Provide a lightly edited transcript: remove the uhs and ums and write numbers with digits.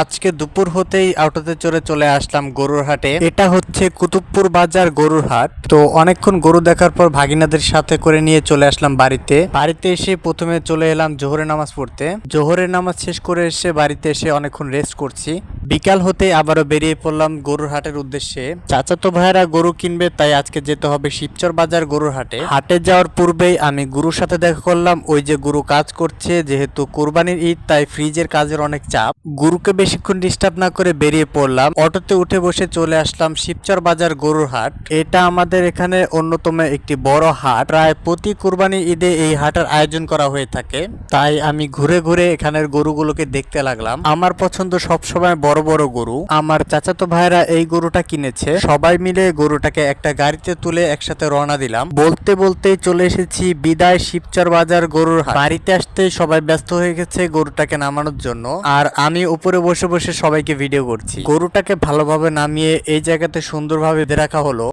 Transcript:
আজকে দুপুর হতেই অটোতে চড়ে চলে আসলাম গরুর হাটে। এটা হচ্ছে কুতুবপুর বাজার গরুর হাট। তো অনেকক্ষণ গরু দেখার পর ভাগিনাদের সাথে করে নিয়ে চলে আসলাম বাড়িতে এসে প্রথমে চলে এলাম জোহরের নামাজ পড়তে। জোহরের নামাজ শেষ করে এসে বাড়িতে এসে অনেকক্ষণ রেস্ট করছি। বিকাল হতে আবারও বেরিয়ে পড়লাম গরুর হাটের উদ্দেশ্যে। চাচাতো ভাইয়েরা গরু কিনবে, তাই আজকে যেতে হবে শিবচর বাজার গরুর হাটে। হাটে যাওয়ার পূর্বেই আমি গুরুর সাথে দেখা করলাম। ওই যে গুরু কাজ করছে, যেহেতু কোরবানির ঈদ তাই ফ্রিজের কাজের অনেক চাপ। গুরুকে বেশিক্ষণ ডিস্টার্ব না করে বেরিয়ে পড়লাম। অটোতে উঠে বসে চলে আসলাম শিবচর বাজার গরুর হাট। এটা আমাদের এখানে অন্যতম একটি বড় হাট। প্রায় প্রতি কোরবানি ঈদে এই হাটের আয়োজন করা হয়ে থাকে, তাই আমি ঘুরে ঘুরে এখানের গরুগুলোকে দেখতে লাগলাম। আমার পছন্দ সবসময় বড় বড় গরু। আমার চাচাতো ভাইরা এই গরুটা কিনেছে। সবাই মিলে গরুটাকে একটা গাড়িতে তুলে একসাথে রওনা দিলাম। বলতে বলতেই চলে এসেছি বিদায় শিবচর বাজার গরুর হাট। বাড়িতে আসতে সবাই ব্যস্ত হয়ে গেছে গরুটাকে নামানোর জন্য, আর আমি উপরে বসে বসে সবাইকে ভিডিও করছি। গরুটাকে ভালোভাবে নামিয়ে এই জায়গাতে সুন্দরভাবে বেঁধে রাখা হলো।